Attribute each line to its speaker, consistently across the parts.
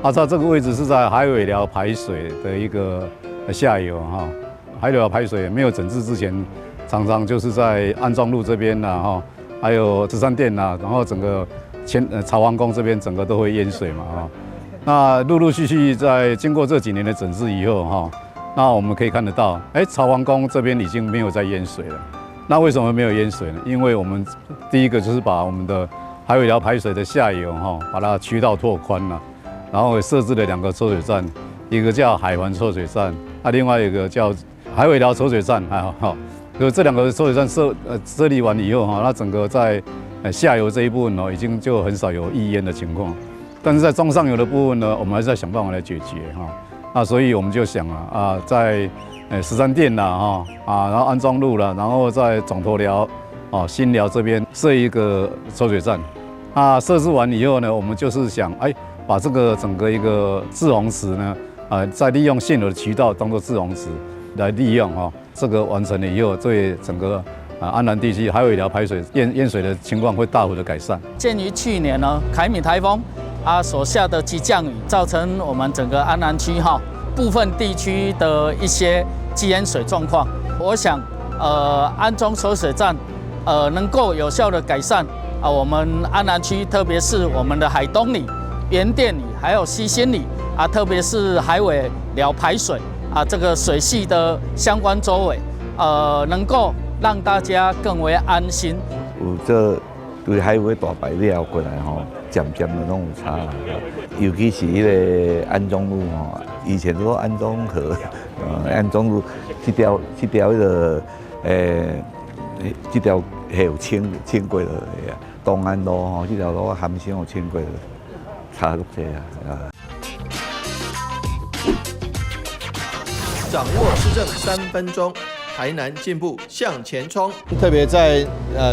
Speaker 1: 它这个位置是在海尾寮排水的一个下游哈。海尾寮排水没有整治之前，常常就是在安庄路这边呐哈，还有芝山店呐，然后整个朝皇宫这边整个都会淹水嘛哈。那陆陆续续在经过这几年的整治以后哈，那我们可以看得到，朝皇宫这边已经没有再淹水了。那为什么没有淹水呢？因为我们第一个就是把我们的海尾寮排水的下游哈，把它渠道拓宽了，然后设置了2个抽水站，一个叫海环抽水站，另外一个叫海尾寮抽水站，就这2个抽水站设立完以后哈，那整个在下游这一部分呢，已经就很少有溢淹的情况。但是在中上游的部分呢，我们还是要想办法来解决哈。那所以我们就想在13店啦然后安庄路啦，然后在总头寮新寮这边设一个抽水站。设置完以后呢，我们就是想把这个整个一个滞洪池呢，再利用现有的渠道当做滞洪池来利用哈。这个完成了以后，对整个安南地区海尾寮排水淹水的情况会大幅的改善。
Speaker 2: 鉴于去年呢凯米台风所下的急降雨，造成我们整个安南区部分地区的一些积淹水状况，我想安庄抽水站能够有效的改善我们安南区，特别是我们的海东里、原店里还有西新里特别是海尾寮排水这个水系的相关周围能够让大家更为安心。
Speaker 3: 有这对海尾大排了过来渐渐的拢有差，尤其是迄个安庄路以前说安庄河，安庄路这条迄个这条还有清过了，东安路这条路含先有清过了，差不多
Speaker 4: 掌握施政3分钟，台南进步向前冲。
Speaker 5: 特别在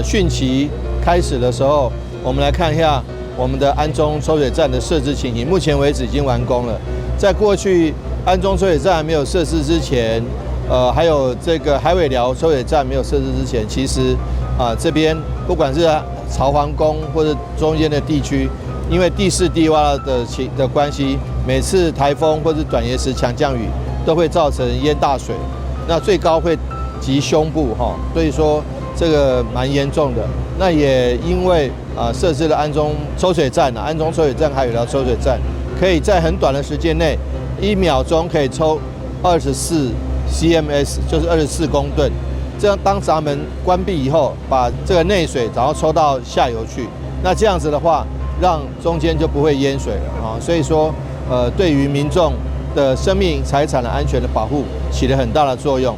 Speaker 5: 汛期开始的时候，我们来看一下我们的安中抽水站的设置情形。目前为止已经完工了。在过去安中抽水站没有设置之前，还有这个海尾寮抽水站没有设置之前，其实这边不管是朝皇宫或者中间的地区，因为地势地洼的关系，每次台风或者短延时强降雨都会造成淹大水，那最高会及胸部所以说这个蛮严重的。那也因为设置了安中抽水站安中抽水站还有条抽水站，可以在很短的时间内，1秒钟可以抽24 CMS， 就是24公吨。这样当闸门关闭以后，把这个内水然后抽到下游去，那这样子的话，让中间就不会淹水了所以说对于民众的生命财产的安全的保护起了很大的作用。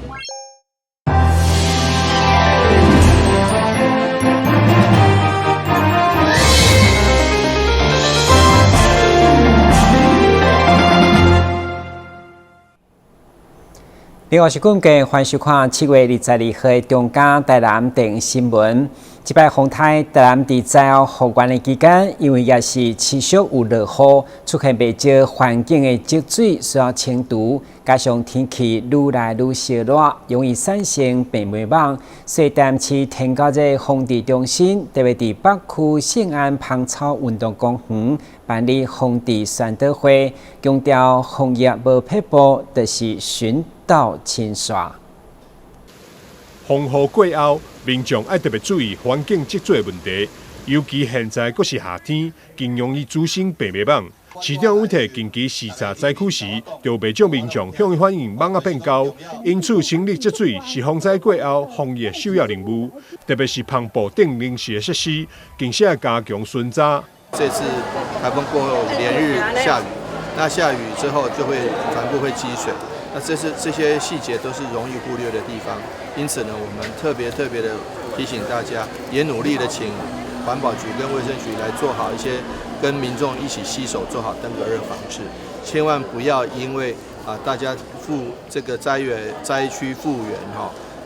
Speaker 6: 另外是估计欢收看7月22号的中嘉台南电新闻。这摆风台台南伫灾后复原的期间，因为也是持续有落雨，出现不少环境的积水需要清除，加上天气愈来愈热热，容易产生病媒网，所以台南市添加这防治中心，特别伫北区圣安芳草运动公园办理防治宣导会，强调防疫无撇步，就是循道清刷。
Speaker 7: 风雨过后，民众要特别注意环境积水问题，尤其现在阁是夏天，更容易滋生病媒网。市长委替近期视察灾区时，就袂少民众向伊反映网变高，因此清理积水是风灾过后防疫首要任务，特别是棚布顶临时的设施，更是要加强巡查。
Speaker 5: 这次台风过后连日下雨，那下雨之后就会反复会积水。那这些细节都是容易忽略的地方，因此呢，我们特别的提醒大家，也努力的请环保局跟卫生局来做好一些跟民众一起携手做好登革热防治，千万不要因为大家这个灾区复原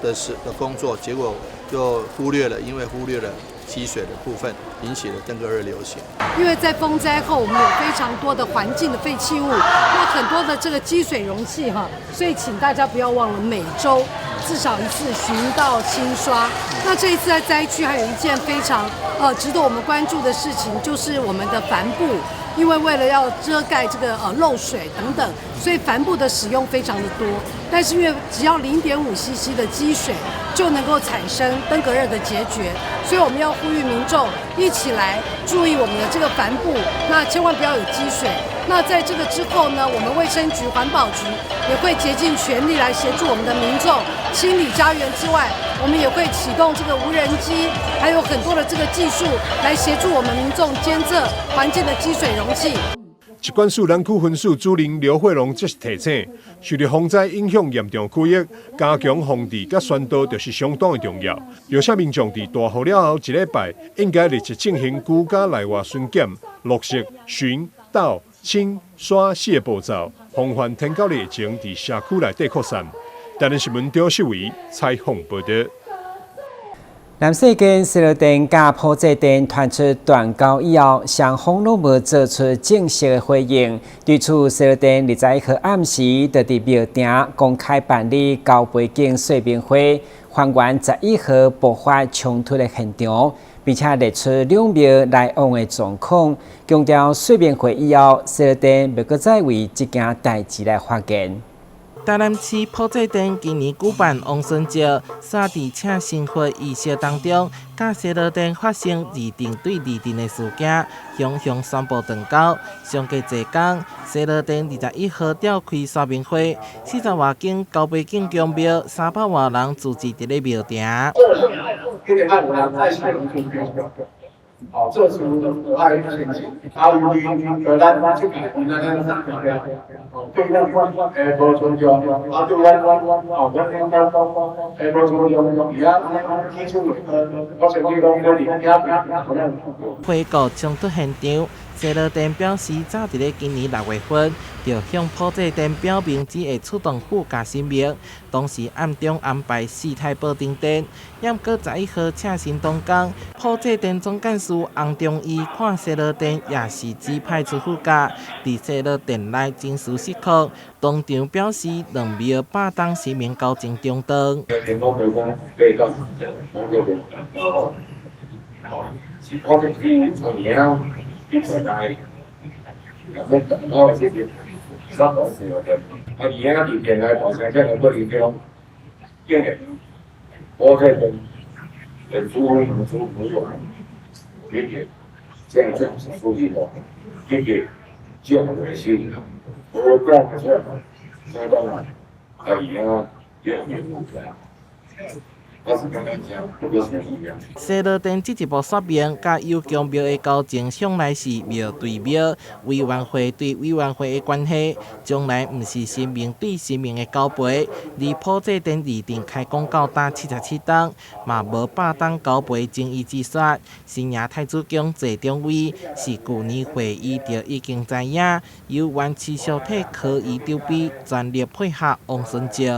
Speaker 5: 的工作，结果就因为忽略了积水的部分，引起了登革热流行。
Speaker 8: 因为在风灾后，我们有非常多的环境的废弃物，那很多的这个积水容器所以请大家不要忘了每周至少1次巡道清刷。那这一次在灾区还有一件非常值得我们关注的事情，就是我们的帆布因为为了要遮盖这个漏水等等，所以帆布的使用非常的多。但是因为只要0.5 cc 的积水就能够产生登革热的结节，所以我们要呼吁民众一起来注意我们的这个帆布，那千万不要有积水。那在这个之后呢，我们卫生局、环保局也会竭尽全力来协助我们的民众清理家园之外，我们也会启动这个无人机，还有很多的这个技术来协助我们民众监测环境的积水容器。
Speaker 7: 疾管署南区分署主任刘惠龙则是提醒，受到风灾影响严重区域，加强防治甲宣导就是相当的重要。邀请民众伫大雨了后1礼拜，应该立即进行居家内外巡检、落实巡、倒、清、刷4个步骤，防范天狗的疫情伫社区内底扩散。台南新闻张秀维采访报道。
Speaker 6: 南势间西乐电甲埔仔电传出断交以后，双方拢无做出正式的回应。对此，西乐电21号暗时就伫庙埕公开办理交背景说明会，还原11号爆发冲突的现场，并且列出两庙来往的状况，强调说明会以后，西乐电袂阁再为这件代志来发言。
Speaker 9: 台南市埔仔店今年举办王孙节沙地请新会仪式当中，甲西乐店发生二定对二定的事件，雄雄宣布断交。相隔一天，西乐店21号召开说明会，40外间交背景公庙，300外人组织伫咧庙埕。
Speaker 10: 做出爱的事情，有利对咱这个对咱无尊重，对咱无尊重，对咱无尊重，伊啊，提出我成立讲要离开。
Speaker 9: 回顾冲突现场，西乐店表示，早伫咧今年6月份，就向埔仔店表明只会出动副驾声明，当时暗中安排事态保定店，也毋过11号请神当天，埔仔店总干事洪忠义看西乐店也是指派出副驾，伫西乐店内情绪失控，当场表示两庙霸当声明交情中断。西乐店这一步说明，甲有强庙的交情向来是庙对庙，委员会对委员会的关系，从来毋是神明对神明的交陪。而埔仔店二定开工到达77档，嘛无霸当交陪争议之说。新营太子宫坐中尉是去年会议就已经知影，由原持续体可以丢比全力配合王孙节。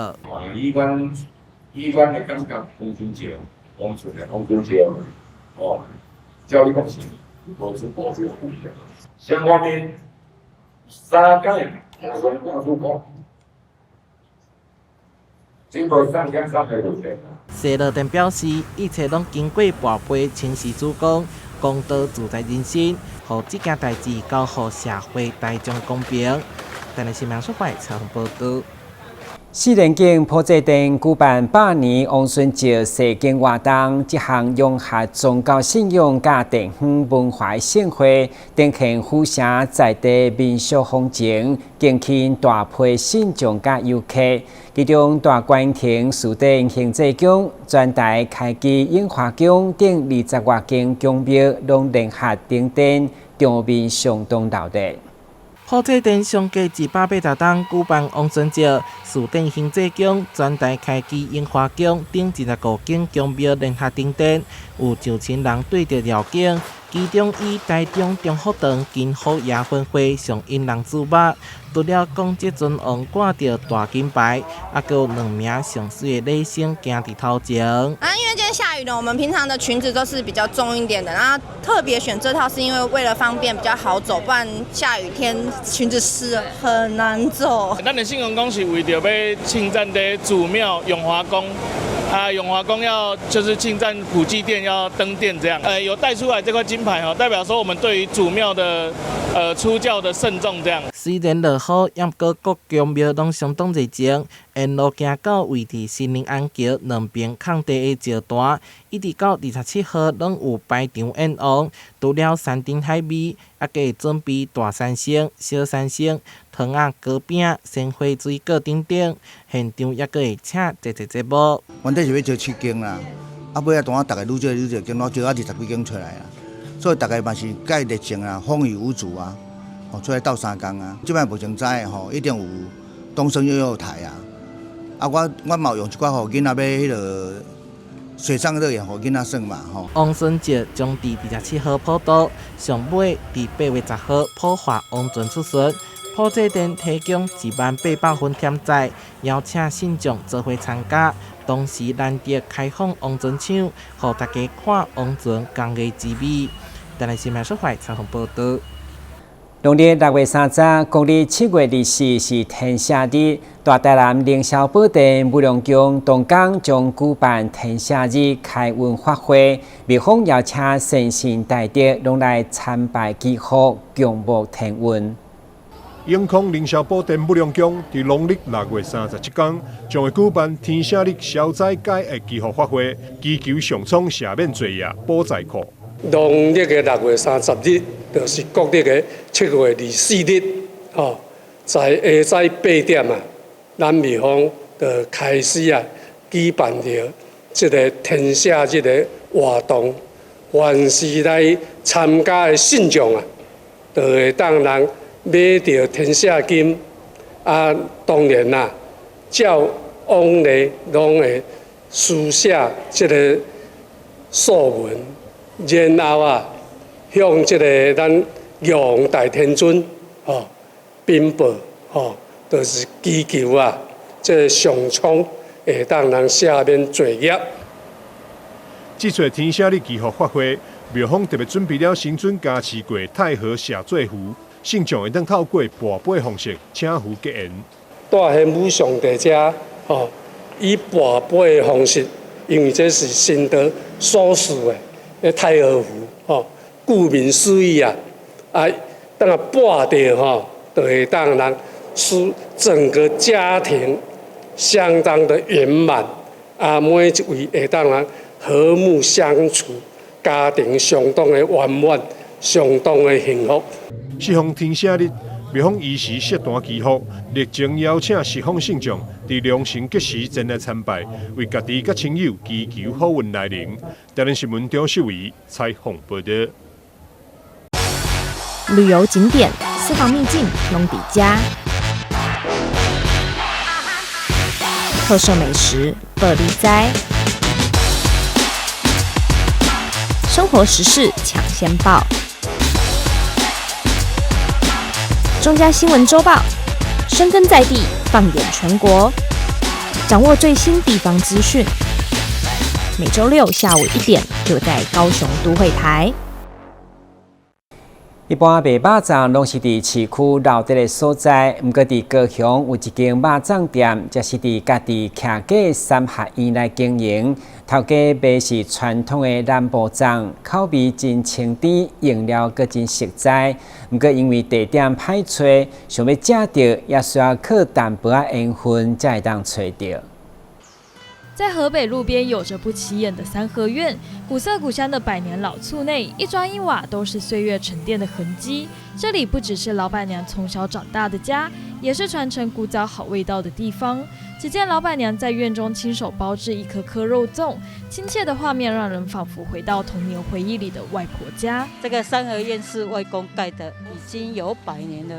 Speaker 10: 依关的感觉王孙节，王孙节，教育公司都是保持互相。相关的3届我们关注过，经过3届流程。
Speaker 9: 西乐店表示，一切拢经过跋杯请示主讲，公道自在人心，让这件代志交予社会大众公平。台南新闻所采访报道。
Speaker 6: 四年前，埔仔店举办100年王孙节世间活动，这项融合宗教信仰甲地方文化盛会，展现府城在地民俗风情，吸引大批信众甲游客。其中，大观亭树顶行祭宫、全台开基樱花宫等20外间宫庙，拢联合顶灯，场面相当热闹。
Speaker 9: 埔仔店相隔180档举办王孙节树顶行祭宫、全台开基樱花宫等15间宫庙联合顶灯，有9000人对着绕境。其中以台中中福堂金福夜分会上引人注目，除了讲这尊王挂着大金牌，还有2名上水的女星行伫头前。
Speaker 11: 因为今天下雨呢，我们平常的裙子都是比较重一点的，然后特别选这套是因为为了方便比较好走，不然下雨天裙子湿了很难走。
Speaker 12: 咱的信用宫是为着要称赞的祖庙永华宫。永华宫要就是进站普济殿要登殿这样，有带出来这块金牌哦，代表说我们对于祖庙的出教的慎重这样。
Speaker 9: 虽然落雨，也过各宫庙拢相当热情，沿路行到位伫新宁安桥两边空地的石段，一直到27号拢有排场演舞。除了山珍海味，也会准备大三牲、小三牲、汤仔、糕饼、鲜花水果等等。现场也会请节节目。
Speaker 13: 原底是要招7间啦，尾当大概愈招间，攞招20几间出来啦。所以大概嘛是介热情啊，风雨无阻啊。出来斗3工啊！即摆目前知的吼，一定有东升悠悠台啊！我嘛用一寡互囡仔买迄个水上乐园，互囡仔耍嘛吼。
Speaker 9: 王孙节将伫27号普渡，上尾伫8月10号普化王船出巡。普济殿提供10800份添载，邀请信众做伙参加。同时难得开放王船场，互大家看王船工艺之美。台南新闻社会采访报道。
Speaker 6: 农历6月30，公历7月24是天赦日。大台南凌霄宝殿武良宫东港将举办天赦日开运法会，密封邀请善信大德拢来参拜祈福，共沐天运。
Speaker 7: 永康凌霄宝殿武良宫伫农历6月31日将会举办天赦日消灾解厄祈福法会，祈求上苍赦免罪业，保灾库。
Speaker 14: 农历的6月30日，就是国历的7月24日，在下午8点啊，咱蜜蜂就开始啊举办着这个天赦日的活动。凡是来参加的信众啊，就会当人买着天赦金啊，当然啦，照往例拢会书写这个素文。然后啊，向这个咱玉皇大天尊禀报就是祈求啊，这个上苍会当人赦免罪业。
Speaker 7: 这次天赦日祈福法会，庙方特别准备了神尊加持过太和下罪符，信众会当透过跋杯方式请符结缘。
Speaker 14: 大贤母上帝者以跋杯的方式，因为这是神道所赐的。太和符顾名思义啊，当然拔掉就会当人使整个家庭相当的圆满每一位会当人和睦相处，家庭相当的圆满，相当的幸福。
Speaker 7: 适逢天赦日，庙方依时设坛祈福，热情邀请十方信众伫良辰吉时前来参拜，为家己甲亲友祈求好运来临。台南新闻张秀仪采访报道。
Speaker 15: 旅游景点、私房秘境拢底家，特色美食乐力哉，生活时事抢先报。中嘉新闻周报，深耕在地，放眼全国，掌握最新地方资讯。每周6下午1点，就在高雄都会台。
Speaker 6: 一般卖肉粽拢是伫市区闹得的所在，不过伫高雄有一间肉粽店，则是伫家己徛过三合院来经营。头家卖是传统的南部粽，口味真清甜，用料阁真实在。不过因为地点歹找，想要食到也需要靠淡薄仔缘分才会当找到。
Speaker 16: 在河北路边有着不起眼的三合院，古色古香的百年老厝内，一砖一瓦都是岁月沉淀的痕迹。这里不只是老板娘从小长大的家，也是传承古早好味道的地方。只见老板娘在院中亲手包制一颗颗肉粽，亲切的画面让人仿佛回到童年回忆里的外婆家。
Speaker 17: 这个三合院是外公盖的，已经有100年了。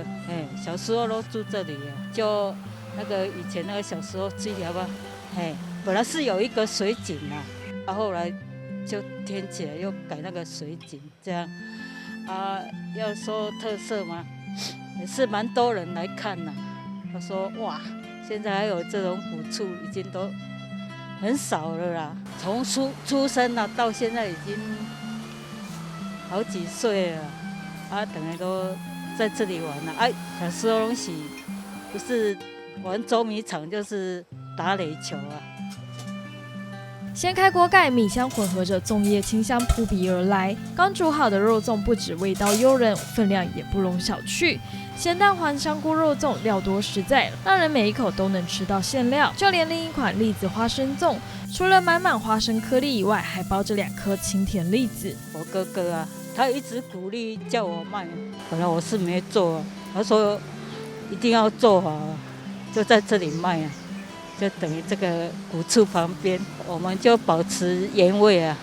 Speaker 17: 小时候都住这里，就那个以前那个小时候记得吧？本来是有一个水井后来就填起来，又改那个水井，这样要说特色嘛，也是蛮多人来看他说哇，现在还有这种古厝，已经都很少了啦。从出生到现在已经好几岁了等于都在这里玩了小时候东西不是玩捉迷藏，就是打垒球
Speaker 16: 掀开锅盖，米香混合着粽叶清香扑鼻而来。刚煮好的肉粽不止味道诱人，分量也不容小觑。咸蛋黄香菇肉粽料多实在，让人每一口都能吃到馅料。就连另一款栗子花生粽，除了满满花生颗粒以外，还包着2颗清甜栗子。
Speaker 17: 我哥哥啊，他一直鼓励叫我卖，本来我是没做，他说一定要做好，就在这里卖啊，就等于这个古厝旁边，我们就保持原味啊，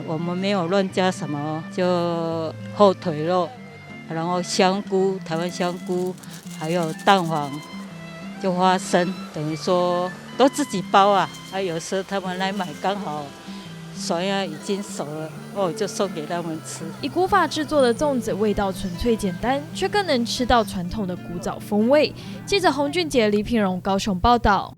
Speaker 17: 我们没有乱加什么，就后腿肉。然后香菇，台湾香菇，还有蛋黄，就花生，等于说都自己包啊。有时候他们来买，刚好酸呀已经熟了，我就送给他们吃。
Speaker 16: 以古法制作的粽子，味道纯粹简单，却更能吃到传统的古早风味。记者洪俊杰、李品荣高雄报道。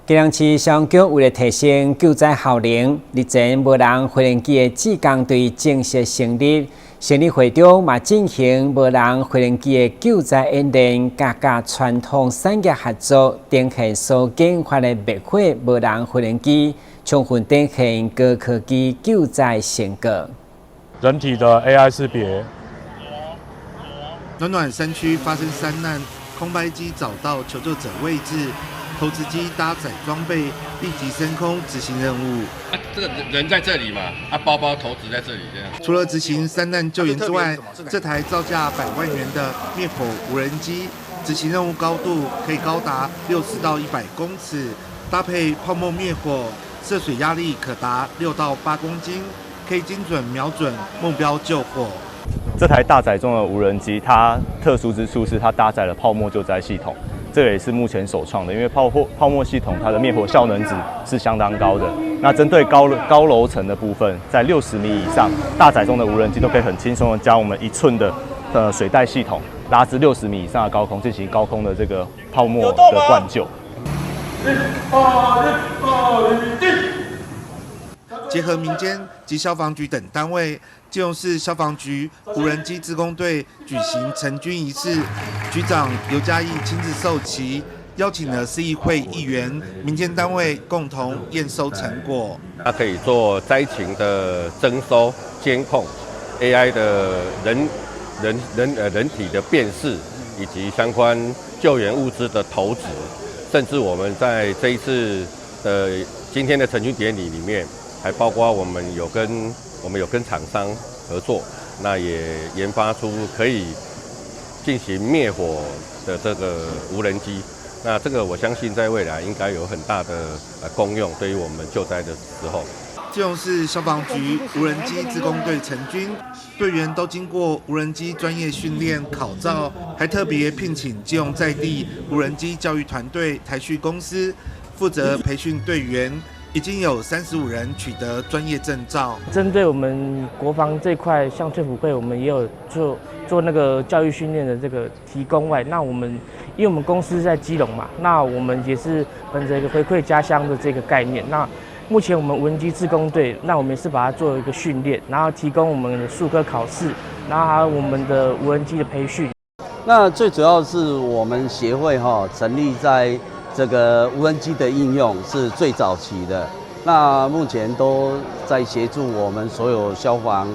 Speaker 6: 基隆市消防局为了提升救灾效能，日前无人无人机的志工队正式成立。成立会中嘛进行无人无人机的救灾演练，甲传统产业合作，展现所研发的灭火无人无人机，充分展现高科技救灾成果。
Speaker 18: 人体的 AI 识别。
Speaker 19: 暖暖山区发生山难，空拍机找到求救者位置。投掷机搭载装备，立即升空执行任务。
Speaker 20: 这个人在这里嘛，包包投掷在这里这样。
Speaker 19: 除了执行山难救援之外，这台造价100万元的灭火无人机，执行任务高度可以高达60到100公尺，搭配泡沫灭火，涉水压力可达6到8公斤，可以精准瞄准目标救火。
Speaker 21: 这台大载重的无人机，它特殊之处是它搭载了泡沫救灾系统。这个也是目前首创的，因为泡沫系统它的灭火效能值是相当高的。那针对高楼层的部分，在60米以上，大载重的无人机都可以很轻松的将我们1寸的水带系统拉至60米以上的高空，进行高空的这个泡沫的灌救。
Speaker 19: 结合民间及消防局等单位，基隆市消防局无人机志工队举行成军仪式，局长尤嘉义亲自授旗，邀请了市议会议员、民间单位共同验收成果。
Speaker 22: 它可以做灾情的征收、监控、AI 的人体的辨识，以及相关救援物资的投掷，甚至我们在这一次的今天的成军典礼里面。还包括我们有跟厂商合作，那也研发出可以进行灭火的这个无人机。那这个我相信在未来应该有很大的功用，对于我们救灾的时候。
Speaker 19: 基隆市消防局无人机志工队成军，队员都经过无人机专业训练考照，还特别聘请基隆在地无人机教育团队台旭公司负责培训队员。已经有35人取得专业证照。
Speaker 23: 针对我们国防这块，像退辅会，我们也有做那个教育训练的这个提供外，那我们因为我们公司在基隆嘛，那我们也是本着一个回馈家乡的这个概念。那目前我们无人机志工队，那我们也是把它做一个训练，然后提供我们的术科考试，然后还有我们的无人机的培训。
Speaker 24: 那最主要是我们协会成立在这个无人机的应用是最早期的，那目前都在协助我们所有消防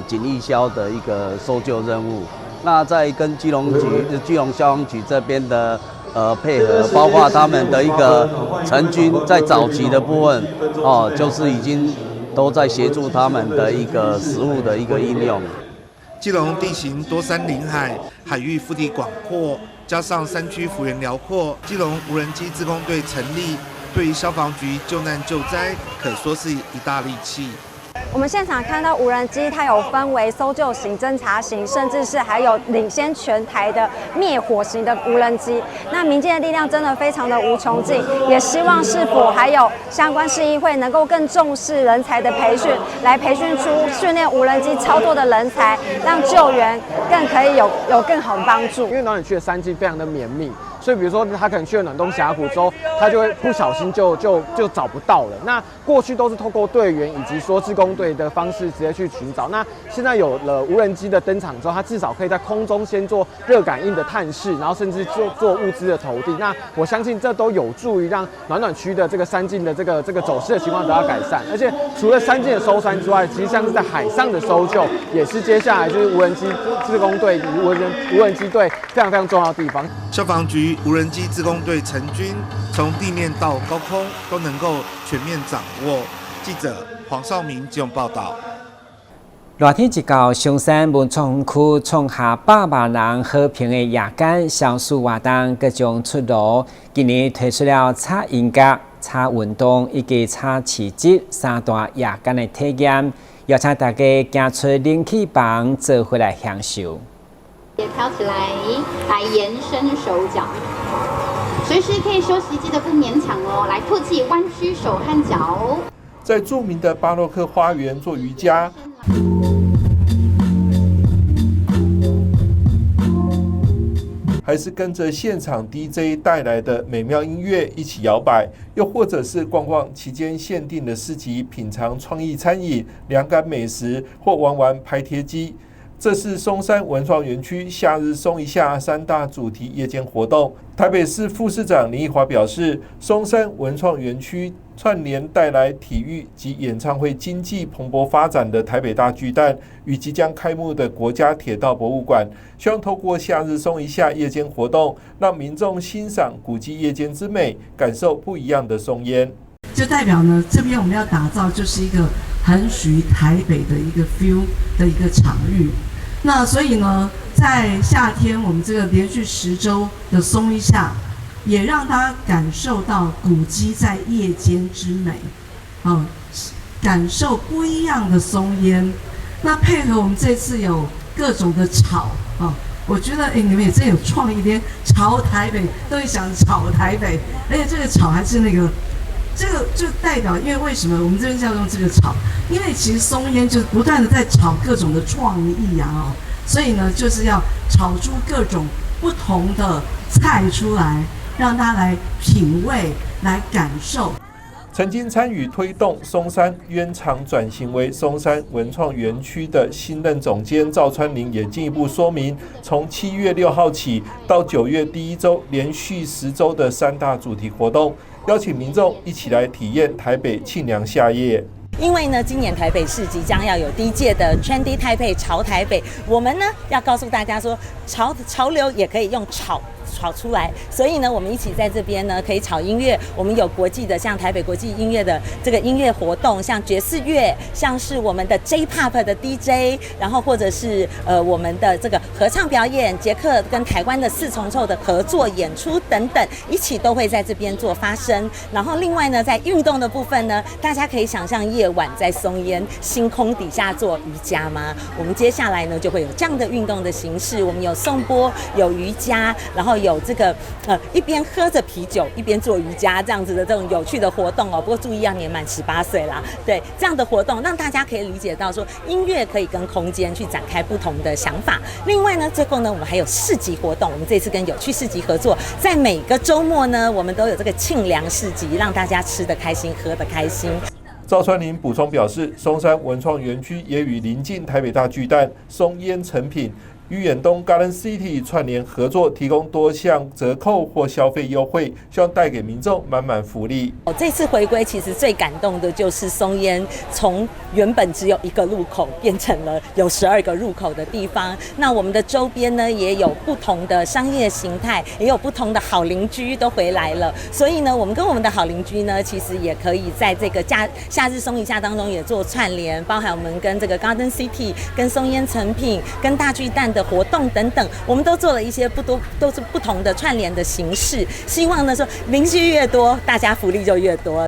Speaker 24: 警义消的一个搜救任务。那在跟基隆消防局这边的配合，包括他们的一个成军在早期的部分就是已经都在协助他们的一个实务的一个应用。
Speaker 19: 基隆地形多山临海，海域腹地广阔。加上山区幅员辽阔，基隆无人机志工队成立，对于消防局救难救灾可说是一大利器。
Speaker 25: 我们现场看到无人机，它有分为搜救型、侦察型，甚至是还有领先全台的灭火型的无人机。那民间的力量真的非常的无穷尽，也希望市府还有相关市议会能够更重视人才的培训，来培训出训练无人机操作的人才，让救援更可以有更好的帮助。
Speaker 26: 因为暖暖区的山境非常的绵密。
Speaker 1: 所以比如说他可能去了暖冬峡谷之后，他就会不小心就找不到了。那过去都是透过队员以及说志工队的方式直接去寻找，那现在有了无人机的登场之后，它至少可以在空中先做热感应的探视，然后甚至做物资的投递。那我相信这都有助于让暖区的这个山径的这个走失的情况得到改善。而且除了山径的搜山之外，其实像是在海上的搜救，也是接下来就是无人机志工队、无人机队非常非常重要的地方。
Speaker 19: 消防局无人机志工队成军，从地面到高空都能够全面掌握。记者黄少明基隆报道。
Speaker 6: 热天一到，松山文创园区创下100万人好评的夜间消暑活动各种出炉。今年推出了茶音乐、茶运动以及茶市集3大夜间的体验，邀请大家走出冷气房，做回来享受。
Speaker 2: 也挑起来，来延伸手脚，随时可以休息，记得不勉强哦。来吐气，弯曲手和脚。
Speaker 3: 在著名的巴洛克花园做瑜伽。还是跟着现场 DJ 带来的美妙音乐一起摇摆，又或者是逛逛期间限定的市集，品尝创意餐饮、凉感美食，或玩玩拍贴机。这是松山文创园区夏日松一下3大主题夜间活动。台北市副市长林奕华表示，松山文创园区串联带来体育及演唱会经济蓬勃发展的台北大巨蛋与即将开幕的国家铁道博物馆，希望透过夏日松一下夜间活动，让民众欣赏古迹夜间之美，感受不一样的松烟。
Speaker 4: 就代表呢，这边我们要打造就是一个很属于台北的一个 feel 的一个场域。那所以呢，在夏天我们这个连续10周的松一下，也让大家感受到古迹在夜间之美，感受不一样的松烟。那配合我们这次有各种的草我觉得你们也真有创意，连炒台北都会想炒台北，而且这个炒还是那个。这个就代表，因为什么我们这边要用这个炒？因为其实松烟就是不断的在炒各种的创意所以呢，就是要炒出各种不同的菜出来，让大家来品味、来感受。
Speaker 3: 曾经参与推动松山烟厂转型为松山文创园区的新任总监赵川林也进一步说明，从7月6号起到9月第1周，连续10周的3大主题活动。邀请民众一起来体验台北沁凉夏夜。
Speaker 5: 因为呢，今年台北市即将要有第1届的 Trendy 台北潮台北，我们呢要告诉大家说，潮流也可以用炒出来，所以呢，我们一起在这边呢可以炒音乐。我们有国际的，像台北国际音乐的这个音乐活动，像爵士乐，像是我们的 J-Pop 的 DJ， 然后或者是我们的这个合唱表演，捷克跟台湾的4重奏的合作演出等等，一起都会在这边做发声。然后另外呢，在运动的部分呢，大家可以想象夜晚在松烟星空底下做瑜伽吗？我们接下来呢就会有这样的运动的形式，我们有颂钵，有瑜伽，然后有这个一边喝着啤酒一边做瑜伽这样子的这种有趣的活动不过注意要年满18岁啦。对，这样的活动让大家可以理解到说，音乐可以跟空间去展开不同的想法。另外呢，最后呢，我们还有市集活动，我们这次跟有趣市集合作，在每个周末呢，我们都有这个沁凉市集，让大家吃得开心，喝得开心。
Speaker 3: 赵川林补充表示，松山文创园区也与邻近台北大巨蛋松烟成品与远东 Garden City 串联合作，提供多项折扣或消费优惠，希望带给民众满满福利。
Speaker 5: 这次回归其实最感动的就是松烟从原本只有1个入口变成了有12个入口的地方。那我们的周边呢也有不同的商业形态，也有不同的好邻居都回来了。所以呢，我们跟我们的好邻居呢，其实也可以在这个夏日松一下当中也做串联，包含我们跟这个 Garden City、跟松烟成品、跟大巨蛋的活动等等，我们都做了一些都是不同的串联的形式，希望呢说邻居越多，大家福利就越多。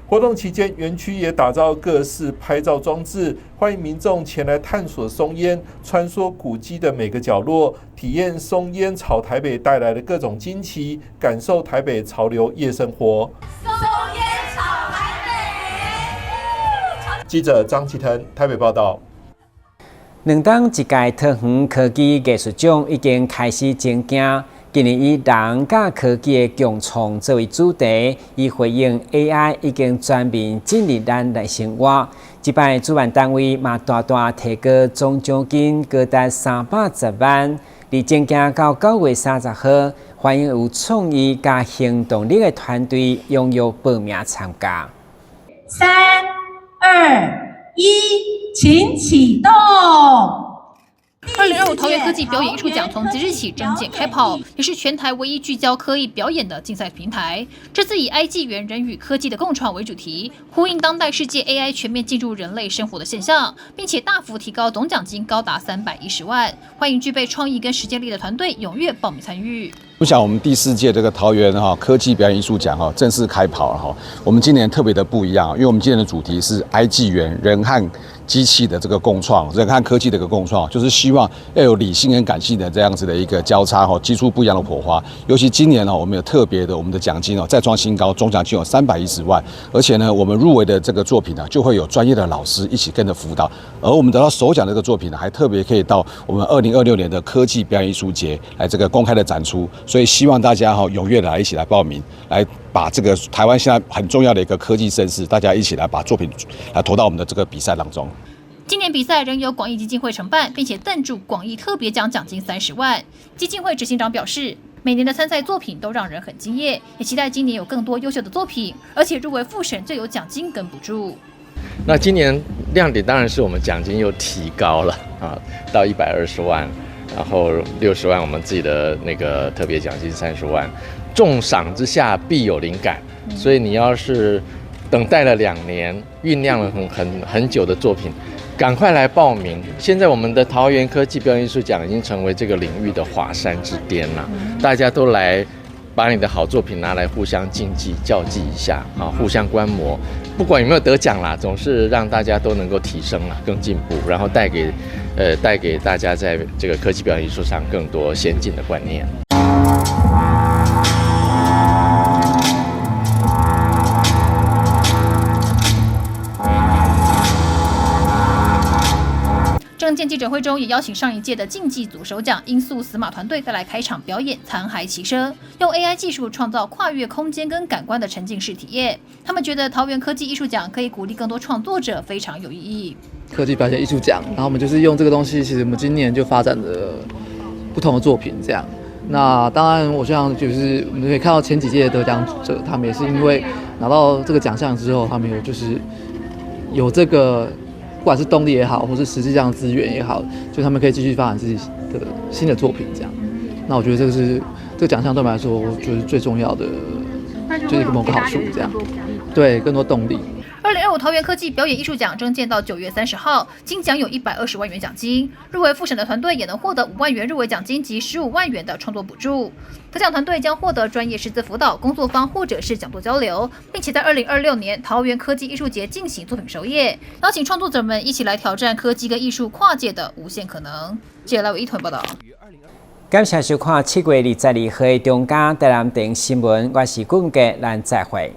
Speaker 3: 活动期间，园区也打造各式拍照装置，欢迎民众前来探索松烟，穿梭古迹的每个角落，体验松烟炒台北带来的各种惊奇，感受台北潮流夜生活。
Speaker 2: 松烟炒台北。
Speaker 3: 记者张启腾台北报道。
Speaker 6: 2档一届桃园科技艺术奖已经开始征件，今年以人甲科技的共创作为主题，以回应 AI 已经全面进入咱的生活。这摆主办单位嘛大大提高总奖金高达310万，离正行到9月30号，欢迎有创意加行动力的团队踊跃报名参加。
Speaker 8: 3、2、1，请启动。
Speaker 10: 2025桃园科技表演艺术奖从即日起征件开跑，也是全台唯一聚焦科艺表演的竞赛平台。这次以埃纪元人与科技的共创为主题，呼应当代世界 AI 全面进入人类生活的现象，并且大幅提高总奖金高达310万。欢迎具备创意跟实践力的团队踊跃报名参与。
Speaker 11: 我想我们第4届这个桃园科技表演艺术奖正式开跑了我们今年特别的不一样，因为我们今年的主题是埃纪元人和机器的这个共创，人和科技的一个共创，就是希望要有理性跟感性的这样子的一个交叉激出不一样的火花。尤其今年我们有特别的我们的奖金再创新高，总奖金有310万，而且呢我们入围的这个作品就会有专业的老师一起跟着辅导，而我们得到首奖的这个作品还特别可以到我们2026年的科技表演艺术节来这个公开的展出。所以希望大家踊跃的一起来报名，来把这个台湾现在很重要的一个科技盛事，大家一起来把作品来投到我们的这个比赛当中。
Speaker 10: 今年比赛仍由广义基金会承办，并且赞助广义特别奖奖金30万。基金会执行长表示，每年的参赛作品都让人很惊艳，也期待今年有更多优秀的作品，而且入围复审就有奖金跟补助。
Speaker 12: 那今年亮点当然是我们奖金又提高了到120万。然后60万我们自己的那个特别奖金30万，重赏之下必有灵感，所以你要是等待了2年，酝酿了很久的作品，赶快来报名。现在我们的桃园科技表演艺术奖已经成为这个领域的华山之巅了，大家都来把你的好作品拿来互相竞技较技一下互相观摩，不管有没有得奖啦，总是让大家都能够提升更进步，然后带给大家在这个科技表演艺术上更多先进的观念。
Speaker 10: 政见记者会中也邀请上一届的竞技组首奖音速死马团队带来开场表演《残骸骑车》，用 AI 技术创造跨越空间跟感官的沉浸式体验。他们觉得桃园科技艺术奖可以鼓励更多创作者，非常有意义。
Speaker 13: 科技表演艺术奖，然后我们就是用这个东西，其实我们今年就发展了不同的作品，这样。那当然，我想就是我们可以看到前几届的得奖者，他们也是因为拿到这个奖项之后，他们有这个。不管是动力也好，或是实际上资源也好，就他们可以继续发展自己的新的作品，这样。那我觉得这个奖项对我们来说，我觉得最重要的就是一个某个好处，这样。对，更多动力。
Speaker 10: 2025桃园科技表演艺术奖征件到9月30号，金奖有120万元奖金，入围复审的团队也能获得5万元入围奖金及15万元的创作补助。得奖团队将获得专业师资辅导、工作坊或者是讲座交流，并且在2026年桃园科技艺术节进行作品首演，邀请创作者们一起来挑战科技跟艺术跨界的无限可能。接下来为一团报道。
Speaker 6: 感谢收看7月22号的中嘉台南电新闻，我是顾文杰，咱再会。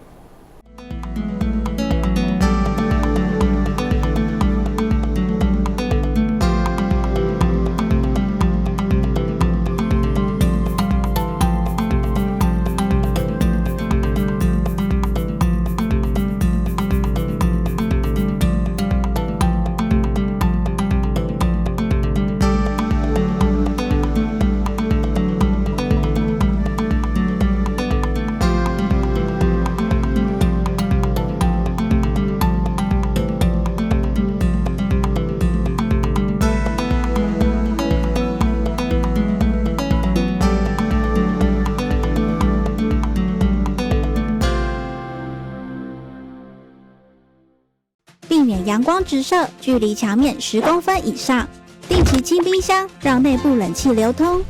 Speaker 26: 避免阳光直射，距离墙面10公分以上。定期清冰箱，让内部冷气流通。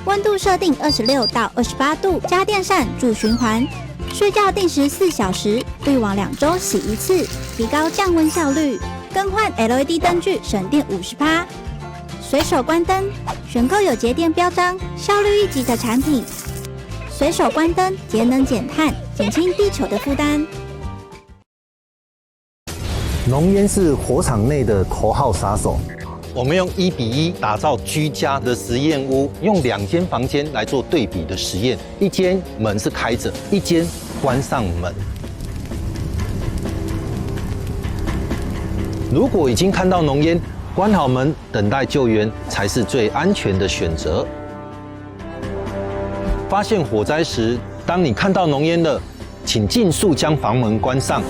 Speaker 26: 温度设定26到28度，家电扇助循环。睡觉定时4小时，滤网2周洗一次，提高降温效率。更换 LED 灯具，省电50%。随手关灯，选购有节电标章、效率1级的产品。随手关灯，节能减碳，减轻地球的负担。
Speaker 27: 浓烟是火场内的头号杀手，
Speaker 7: 我们用1:1打造居家的实验屋，用2间房间来做对比的实验，一间门是开着，一间关上门。如果已经看到浓烟，关好门，等待救援才是最安全的选择。发现火灾时，当你看到浓烟了，请尽速将房门关上，